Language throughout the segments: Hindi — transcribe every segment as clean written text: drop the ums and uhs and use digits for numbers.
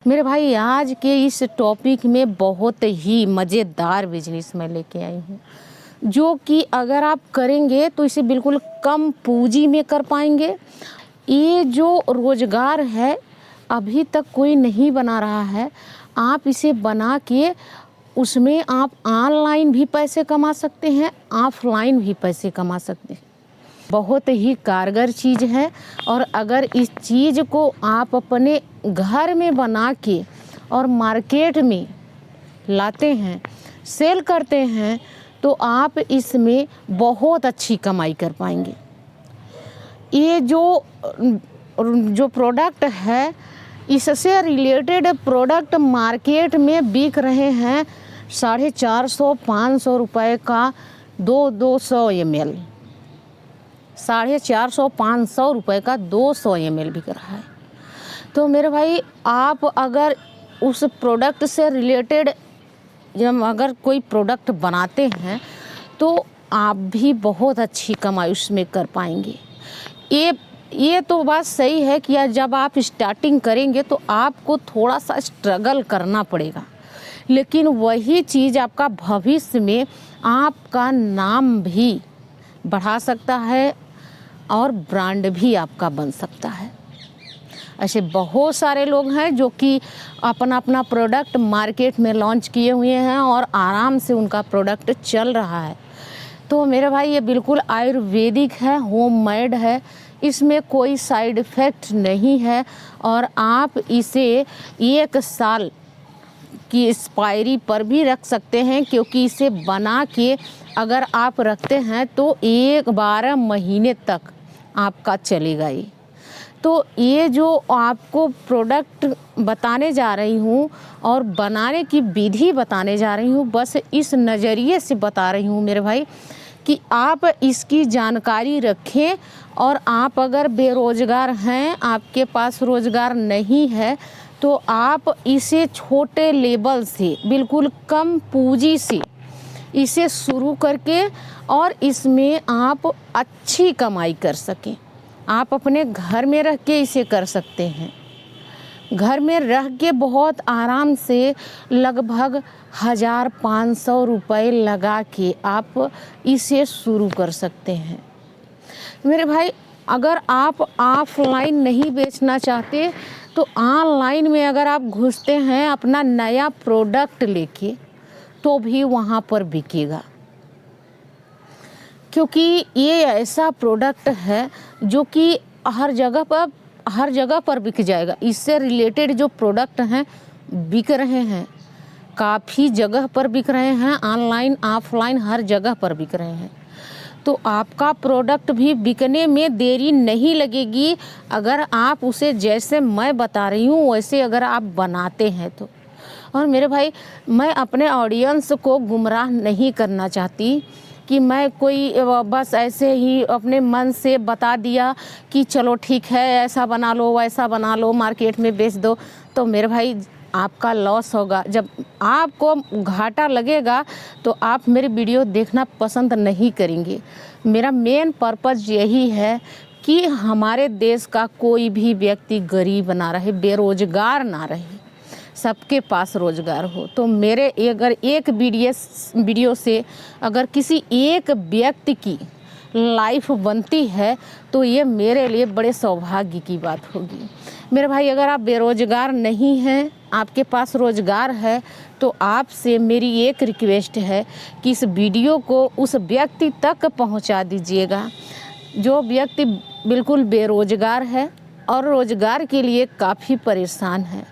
मेरे भाई आज के इस टॉपिक में बहुत ही मज़ेदार बिजनेस मैं लेके आई हूँ, जो कि अगर आप करेंगे तो इसे बिल्कुल कम पूंजी में कर पाएंगे। ये जो रोज़गार है अभी तक कोई नहीं बना रहा है। आप इसे बना के उसमें आप ऑनलाइन भी पैसे कमा सकते हैं, ऑफलाइन भी पैसे कमा सकते हैं। बहुत ही कारगर चीज़ है और अगर इस चीज़ को आप अपने घर में बना के और मार्केट में लाते हैं, सेल करते हैं, तो आप इसमें बहुत अच्छी कमाई कर पाएंगे। ये जो प्रोडक्ट है, इससे रिलेटेड प्रोडक्ट मार्केट में बिक रहे हैं 450-500 रुपये का 200 ml। 450-500 रुपये का 200 ml बिक रहा है। तो मेरे भाई आप अगर उस प्रोडक्ट से रिलेटेड जब अगर कोई प्रोडक्ट बनाते हैं तो आप भी बहुत अच्छी कमाई उसमें कर पाएंगे। ये तो बात सही है कि जब आप स्टार्टिंग करेंगे तो आपको थोड़ा सा स्ट्रगल करना पड़ेगा, लेकिन वही चीज़ आपका भविष्य में आपका नाम भी बढ़ा सकता है और ब्रांड भी आपका बन सकता है। ऐसे बहुत सारे लोग हैं जो कि अपना अपना प्रोडक्ट मार्केट में लॉन्च किए हुए हैं और आराम से उनका प्रोडक्ट चल रहा है। तो मेरे भाई ये बिल्कुल आयुर्वेदिक है, होममेड है, इसमें कोई साइड इफ़ेक्ट नहीं है और आप इसे 1 साल की एक्सपायरी पर भी रख सकते हैं, क्योंकि इसे बना के अगर आप रखते हैं तो 12 महीने तक आपका चलेगा। ये तो ये जो आपको प्रोडक्ट बताने जा रही हूँ और बनाने की विधि बताने जा रही हूँ, बस इस नज़रिए से बता रही हूँ मेरे भाई कि आप इसकी जानकारी रखें। और आप अगर बेरोज़गार हैं, आपके पास रोज़गार नहीं है, तो आप इसे छोटे लेवल से बिल्कुल कम पूंजी से इसे शुरू करके और इसमें आप अच्छी कमाई कर सकें। आप अपने घर में रह के इसे कर सकते हैं। घर में रह के बहुत आराम से लगभग 1500 रुपये लगा के आप इसे शुरू कर सकते हैं। मेरे भाई अगर आप ऑफलाइन नहीं बेचना चाहते तो ऑनलाइन में अगर आप घुसते हैं अपना नया प्रोडक्ट लेके, तो भी वहाँ पर बिकेगा, क्योंकि ये ऐसा प्रोडक्ट है जो कि हर जगह पर बिक जाएगा। इससे रिलेटेड जो प्रोडक्ट हैं बिक रहे हैं, काफ़ी जगह पर बिक रहे हैं, ऑनलाइन ऑफलाइन हर जगह पर बिक रहे हैं। तो आपका प्रोडक्ट भी बिकने में देरी नहीं लगेगी अगर आप उसे जैसे मैं बता रही हूँ वैसे अगर आप बनाते हैं तो। और मेरे भाई मैं अपने ऑडियंस को गुमराह नहीं करना चाहती कि मैं कोई बस ऐसे ही अपने मन से बता दिया कि चलो ठीक है ऐसा बना लो वैसा बना लो मार्केट में बेच दो। तो मेरे भाई आपका लॉस होगा। जब आपको घाटा लगेगा तो आप मेरी वीडियो देखना पसंद नहीं करेंगे। मेरा मेन पर्पज़ यही है कि हमारे देश का कोई भी व्यक्ति गरीब ना रहे, बेरोज़गार ना रहे, सबके पास रोज़गार हो। तो मेरे अगर एक वीडियो से अगर किसी एक व्यक्ति की लाइफ बनती है तो ये मेरे लिए बड़े सौभाग्य की बात होगी। मेरे भाई अगर आप बेरोज़गार नहीं हैं, आपके पास रोज़गार है, तो आपसे मेरी एक रिक्वेस्ट है कि इस वीडियो को उस व्यक्ति तक पहुंचा दीजिएगा जो व्यक्ति बिल्कुल बेरोज़गार है और रोज़गार के लिए काफ़ी परेशान है।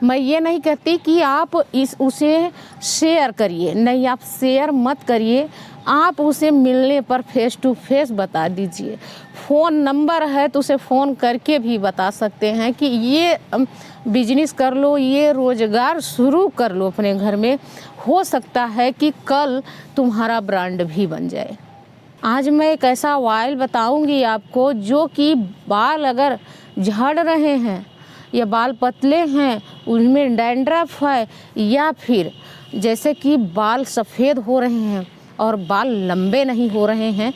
मैं ये नहीं कहती कि आप उसे शेयर करिए, नहीं, आप शेयर मत करिए, आप उसे मिलने पर फेस टू फेस बता दीजिए। फ़ोन नंबर है तो उसे फ़ोन करके भी बता सकते हैं कि ये बिजनेस कर लो, ये रोज़गार शुरू कर लो अपने घर में, हो सकता है कि कल तुम्हारा ब्रांड भी बन जाए। आज मैं एक ऐसा ऑयल बताऊंगी आपको जो कि बाल अगर झड़ रहे हैं या बाल पतले हैं, उनमें डैंड्रफ है, या फिर जैसे कि बाल सफ़ेद हो रहे हैं और बाल लंबे नहीं हो रहे हैं,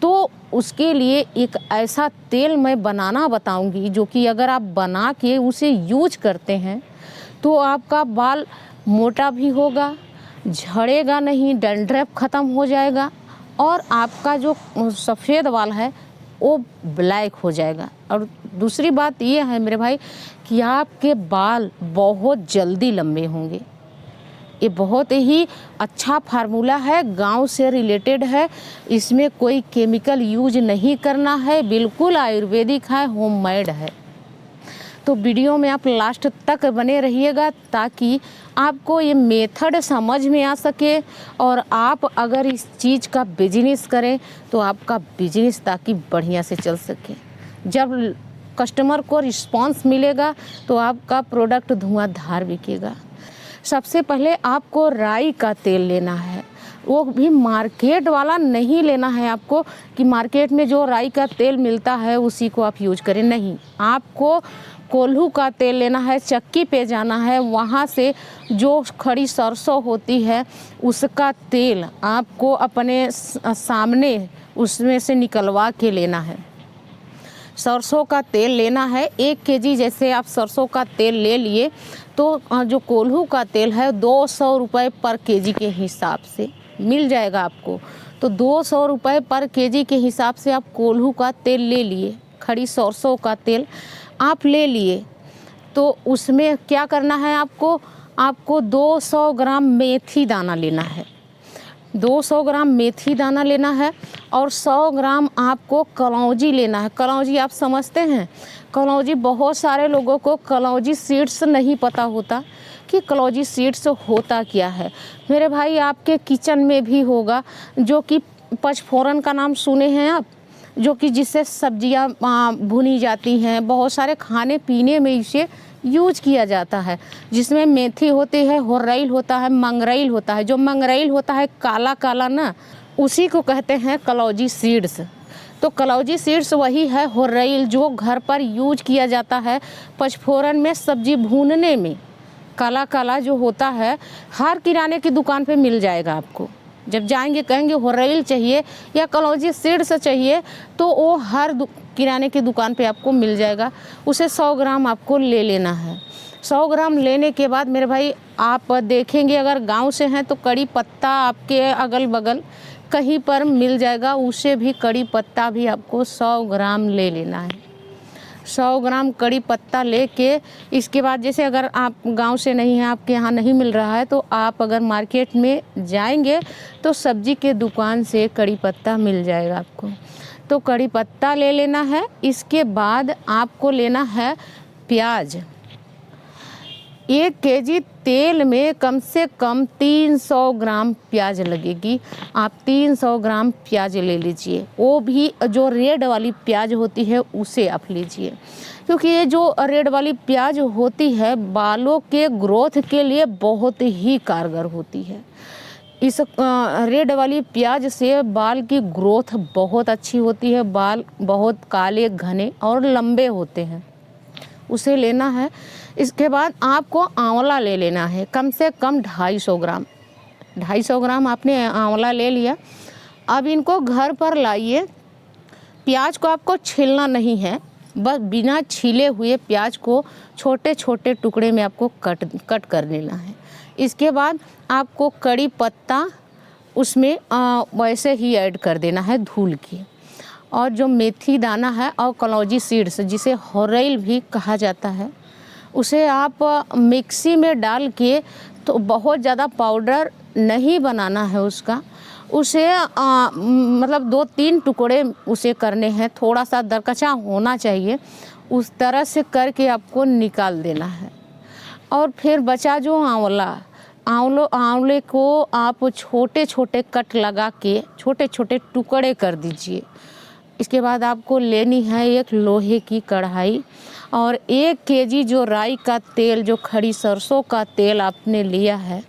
तो उसके लिए एक ऐसा तेल मैं बनाना बताऊंगी जो कि अगर आप बना के उसे यूज करते हैं तो आपका बाल मोटा भी होगा, झड़ेगा नहीं, डैंड्रफ ख़त्म हो जाएगा और आपका जो सफ़ेद बाल है वो ब्लैक हो जाएगा। और दूसरी बात ये है मेरे भाई कि आपके बाल बहुत जल्दी लंबे होंगे। ये बहुत ही अच्छा फार्मूला है, गांव से रिलेटेड है, इसमें कोई केमिकल यूज नहीं करना है, बिल्कुल आयुर्वेदिक है, होममेड है। तो वीडियो में आप लास्ट तक बने रहिएगा ताकि आपको ये मेथड समझ में आ सके और आप अगर इस चीज़ का बिजनेस करें तो आपका बिजनेस ताकि बढ़िया से चल सके। जब कस्टमर को रिस्पांस मिलेगा तो आपका प्रोडक्ट धुआंधार बिकेगा। सबसे पहले आपको राई का तेल लेना है, वो भी मार्केट वाला नहीं लेना है आपको कि मार्केट में जो राई का तेल मिलता है उसी को आप यूज करें, नहीं। आपको कोल्हू का तेल लेना है, चक्की पे जाना है, वहाँ से जो खड़ी सरसों होती है उसका तेल आपको अपने सामने उसमें से निकलवा के लेना है। सरसों का तेल लेना है 1 केजी। जैसे आप सरसों का तेल ले लिए तो जो कोल्हू का तेल है 200 रुपये पर केजी के हिसाब से मिल जाएगा आपको। तो 200 रुपये पर केजी के हिसाब से आप कोल्हू का तेल ले लिए, खड़ी सरसों का तेल आप ले लिए। तो उसमें क्या करना है आपको 200 ग्राम मेथी दाना लेना है, 200 ग्राम मेथी दाना लेना है और 100 ग्राम आपको कलौंजी लेना है। कलौंजी आप समझते हैं, कलौंजी बहुत सारे लोगों को कलौंजी सीड्स नहीं पता होता कि कलौंजी सीड्स होता क्या है। मेरे भाई आपके किचन में भी होगा, जो कि पचफोरन का नाम सुने हैं आप, जो कि जिससे सब्जियां भुनी जाती हैं, बहुत सारे खाने पीने में इसे यूज किया जाता है, जिसमें मेथी होती है, होर्राइल होता है, मंगराइल होता है। जो मंगराइल होता है काला काला ना, उसी को कहते हैं कलौंजी सीड्स। तो कलौंजी सीड्स वही है होर्राइल जो घर पर यूज किया जाता है पचफोरन में सब्जी भूनने में। काला काला जो होता है हर किराने की दुकान पे मिल जाएगा आपको। जब जाएंगे कहेंगे होर्राइल चाहिए या कलौंजी सीड्स चाहिए तो वो हर किराने की दुकान पे आपको मिल जाएगा। उसे 100 ग्राम आपको ले लेना है। 100 ग्राम लेने के बाद मेरे भाई आप देखेंगे अगर गांव से हैं तो कड़ी पत्ता आपके अगल बगल कहीं पर मिल जाएगा, उसे भी कड़ी पत्ता भी आपको 100 ग्राम ले लेना है। 100 ग्राम कड़ी पत्ता लेके इसके बाद जैसे अगर आप गांव से नहीं हैं, आपके यहाँ नहीं मिल रहा है, तो आप अगर मार्केट में जाएंगे तो सब्जी के दुकान से कड़ी पत्ता मिल जाएगा आपको। तो कड़ी पत्ता ले लेना है। इसके बाद आपको लेना है प्याज। 1 केजी तेल में कम से कम 300 ग्राम प्याज लगेगी। आप 300 ग्राम प्याज ले लीजिए, वो भी जो रेड वाली प्याज होती है उसे आप लीजिए, क्योंकि ये जो रेड वाली प्याज होती है बालों के ग्रोथ के लिए बहुत ही कारगर होती है। इस रेड वाली प्याज से बाल की ग्रोथ बहुत अच्छी होती है, बाल बहुत काले घने और लंबे होते हैं, उसे लेना है। इसके बाद आपको आंवला ले लेना है, कम से कम 250 ग्राम। 250 ग्राम आपने आंवला ले लिया। अब इनको घर पर लाइए। प्याज को आपको छीलना नहीं है, बस बिना छीले हुए प्याज को छोटे छोटे टुकड़े में आपको कट कर लेना है। इसके बाद आपको कड़ी पत्ता उसमें वैसे ही ऐड कर देना है धुल के, और जो मेथी दाना है और कलौंजी सीड्स जिसे होर्राइल भी कहा जाता है उसे आप मिक्सी में डाल के, तो बहुत ज़्यादा पाउडर नहीं बनाना है उसका, उसे मतलब 2-3 टुकड़े उसे करने हैं, थोड़ा सा दरकचा होना चाहिए, उस तरह से करके आपको निकाल देना है। और फिर बचा जो आंवले को आप छोटे छोटे कट लगा के छोटे छोटे टुकड़े कर दीजिए। इसके बाद आपको लेनी है एक लोहे की कढ़ाई और 1 केजी जो राई का तेल, जो खड़ी सरसों का तेल आपने लिया है,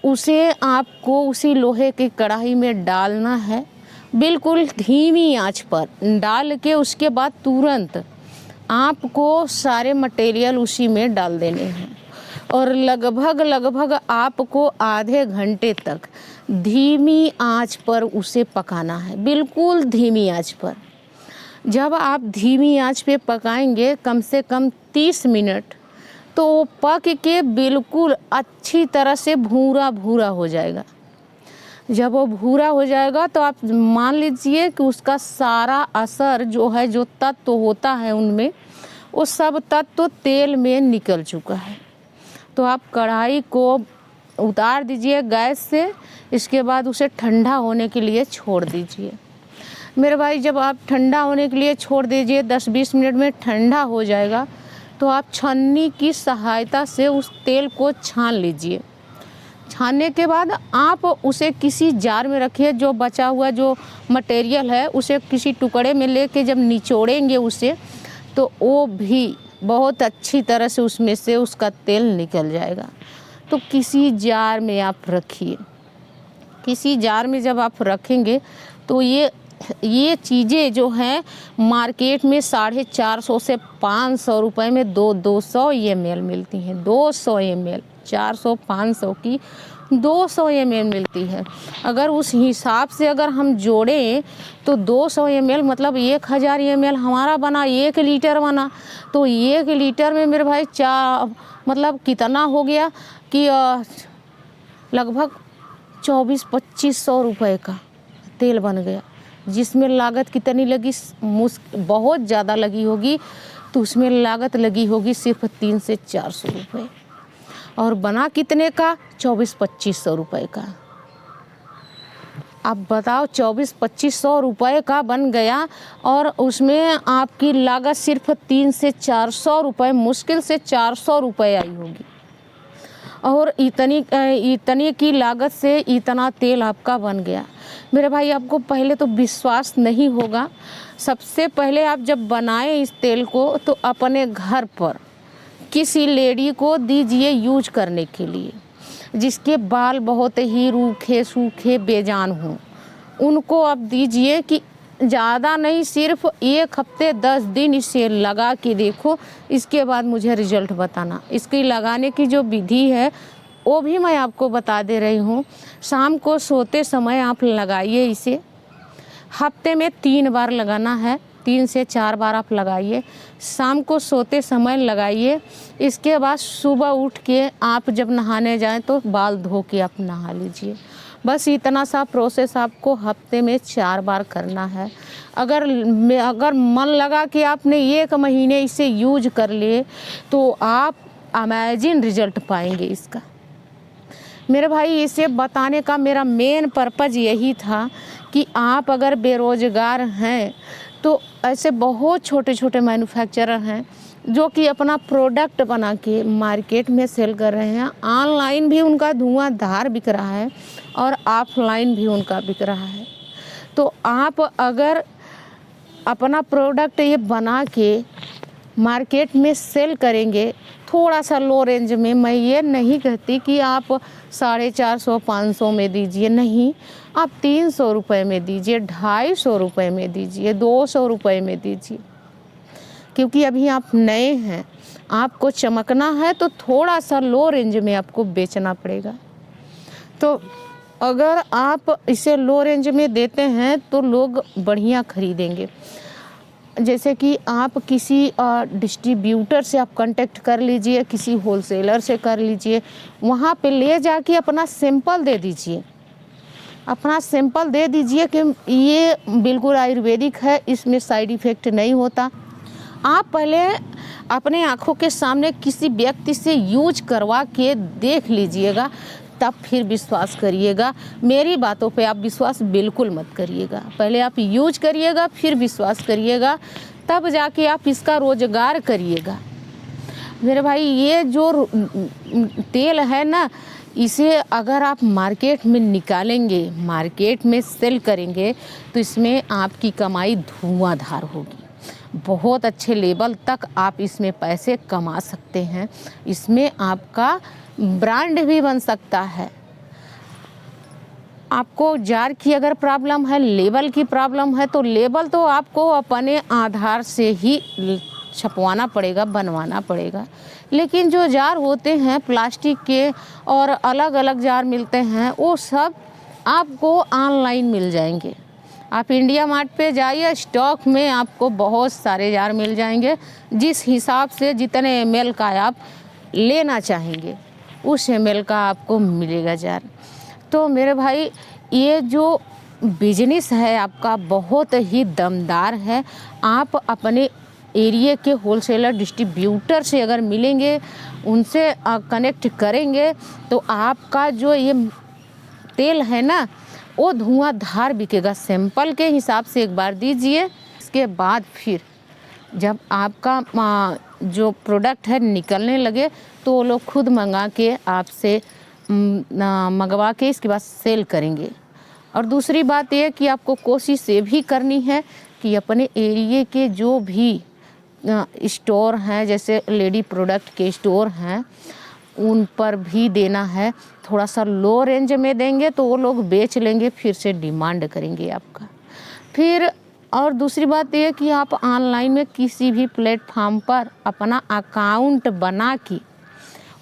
उसे आपको उसी लोहे की कढ़ाई में डालना है, बिल्कुल धीमी आंच पर डाल के उसके बाद तुरंत आपको सारे मटेरियल उसी में डाल देने हैं और लगभग आपको आधे घंटे तक धीमी आंच पर उसे पकाना है, बिल्कुल धीमी आंच पर। जब आप धीमी आंच पे पकाएंगे कम से कम 30 मिनट, तो वो पक के बिल्कुल अच्छी तरह से भूरा भूरा हो जाएगा। जब वो भूरा हो जाएगा तो आप मान लीजिए कि उसका सारा असर जो है, जो तत्व होता है उनमें, वो सब तत्व तेल में निकल चुका है। तो आप कढ़ाई को उतार दीजिए गैस से, इसके बाद उसे ठंडा होने के लिए छोड़ दीजिए। मेरे भाई, जब आप ठंडा होने के लिए छोड़ दीजिए, 10-20 मिनट में ठंडा हो जाएगा, तो आप छन्नी की सहायता से उस तेल को छान लीजिए। छानने के बाद आप उसे किसी जार में रखिए। जो बचा हुआ जो मटेरियल है उसे किसी टुकड़े में लेके जब निचोड़ेंगे उसे, तो वो भी बहुत अच्छी तरह से उसमें से उसका तेल निकल जाएगा। तो किसी जार में आप रखिए। किसी जार में जब आप रखेंगे तो ये चीज़ें जो हैं मार्केट में 450 से 500 रुपए में 200 ml मिलती हैं। 200 ml, 400-500 की 200 ml मिलती है। अगर उस हिसाब से अगर हम जोड़ें तो 200 ml मतलब 1000 ml हमारा बना, 1 लीटर बना। तो 1 लीटर में मेरे भाई मतलब कितना हो गया कि लगभग 2400-2500 रुपए का तेल बन गया, जिसमें लागत कितनी लगी, बहुत ज़्यादा लगी होगी। तो उसमें लागत लगी होगी सिर्फ 300 से 400 रुपये, और बना कितने का, 2400-2500 रुपये का। आप बताओ, 2400-2500 रुपये का बन गया, और उसमें आपकी लागत सिर्फ 300 से 400 रुपये, मुश्किल से 400 रुपये आई होगी। और इतनी की लागत से इतना तेल आपका बन गया। मेरे भाई, आपको पहले तो विश्वास नहीं होगा। सबसे पहले आप जब बनाएं इस तेल को, तो अपने घर पर किसी लेडी को दीजिए यूज करने के लिए, जिसके बाल बहुत ही रूखे सूखे बेजान हों। उनको आप दीजिए कि ज़्यादा नहीं, सिर्फ 1 हफ्ते 10 दिन इसे लगा के देखो, इसके बाद मुझे रिजल्ट बताना। इसकी लगाने की जो विधि है वो भी मैं आपको बता दे रही हूँ। शाम को सोते समय आप लगाइए इसे। हफ्ते में 3 बार लगाना है, 3 से 4 बार आप लगाइए। शाम को सोते समय लगाइए। इसके बाद सुबह उठ के आप जब नहाने जाएं तो बाल धो के आप नहा लीजिए। बस इतना सा प्रोसेस आपको हफ्ते में 4 बार करना है। अगर मन लगा कि आपने 1 महीने इसे यूज कर लिए, तो आप अमेजिंग रिजल्ट पाएंगे इसका। मेरे भाई, इसे बताने का मेरा मेन पर्पज़ यही था कि आप अगर बेरोज़गार हैं, तो ऐसे बहुत छोटे छोटे मैन्युफैक्चरर हैं जो कि अपना प्रोडक्ट बना के मार्केट में सेल कर रहे हैं। ऑनलाइन भी उनका धुआंधार बिक रहा है और ऑफलाइन भी उनका बिक रहा है। तो आप अगर अपना प्रोडक्ट ये बना के मार्केट में सेल करेंगे थोड़ा सा लो रेंज में, मैं ये नहीं कहती कि आप 450-500 में दीजिए, नहीं, आप 300 रुपये में दीजिए, 250 रुपये में दीजिए, 200 रुपये में दीजिए। क्योंकि अभी आप नए हैं, आपको चमकना है, तो थोड़ा सा लो रेंज में आपको बेचना पड़ेगा। तो अगर आप इसे लो रेंज में देते हैं तो लोग बढ़िया खरीदेंगे। जैसे कि आप किसी डिस्ट्रीब्यूटर से आप कांटेक्ट कर लीजिए, किसी होलसेलर से कर लीजिए, वहाँ पे ले जाके अपना सैंपल दे दीजिए। अपना सैंपल दे दीजिए कि ये बिल्कुल आयुर्वेदिक है, इसमें साइड इफ़ेक्ट नहीं होता। आप पहले अपने आँखों के सामने किसी व्यक्ति से यूज करवा के देख लीजिएगा, तब फिर विश्वास करिएगा। मेरी बातों पे आप विश्वास बिल्कुल मत करिएगा। पहले आप यूज करिएगा, फिर विश्वास करिएगा, तब जाके आप इसका रोजगार करिएगा। मेरे भाई, ये जो तेल है ना, इसे अगर आप मार्केट में निकालेंगे, मार्केट में सेल करेंगे, तो इसमें आपकी कमाई धुआंधार होगी। बहुत अच्छे लेवल तक आप इसमें पैसे कमा सकते हैं। इसमें आपका ब्रांड भी बन सकता है। आपको जार की अगर प्रॉब्लम है, लेबल की प्रॉब्लम है, तो लेबल तो आपको अपने आधार से ही छपवाना पड़ेगा, बनवाना पड़ेगा। लेकिन जो जार होते हैं प्लास्टिक के और अलग अलग जार मिलते हैं, वो सब आपको ऑनलाइन मिल जाएंगे। आप इंडिया मार्ट पे जाइए, स्टॉक में आपको बहुत सारे जार मिल जाएंगे। जिस हिसाब से जितने ml का आप लेना चाहेंगे उस ml का आपको मिलेगा जार। तो मेरे भाई ये जो बिजनेस है आपका बहुत ही दमदार है। आप अपने एरिया के होलसेलर डिस्ट्रीब्यूटर से अगर मिलेंगे, उनसे कनेक्ट करेंगे तो आपका जो ये तेल है ना वो धुआंधार बिकेगा। सैंपल के हिसाब से एक बार दीजिए, इसके बाद फिर जब आपका जो प्रोडक्ट है निकलने लगे तो वो लोग खुद मंगा के आपसे मंगवा के इसके बाद सेल करेंगे। और दूसरी बात ये कि आपको कोशिश ये भी करनी है कि अपने एरिया के जो भी स्टोर हैं, जैसे लेडी प्रोडक्ट के स्टोर हैं, उन पर भी देना है। थोड़ा सा लो रेंज में देंगे तो वो लोग बेच लेंगे, फिर से डिमांड करेंगे आपका। फिर और दूसरी बात ये कि आप ऑनलाइन में किसी भी प्लेटफॉर्म पर अपना अकाउंट बना के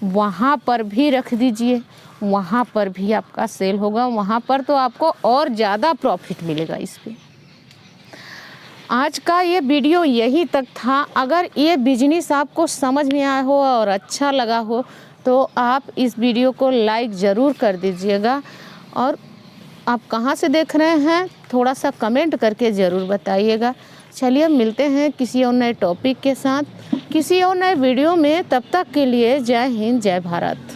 वहाँ पर भी रख दीजिए, वहाँ पर भी आपका सेल होगा। वहाँ पर तो आपको और ज़्यादा प्रॉफिट मिलेगा इस पे। आज का ये वीडियो यहीं तक था। अगर ये बिजनेस आपको समझ में आया हो और अच्छा लगा हो तो आप इस वीडियो को लाइक ज़रूर कर दीजिएगा। और आप कहाँ से देख रहे हैं थोड़ा सा कमेंट करके ज़रूर बताइएगा। चलिए मिलते हैं किसी और नए टॉपिक के साथ, किसी और नए वीडियो में। तब तक के लिए जय हिंद, जय भारत।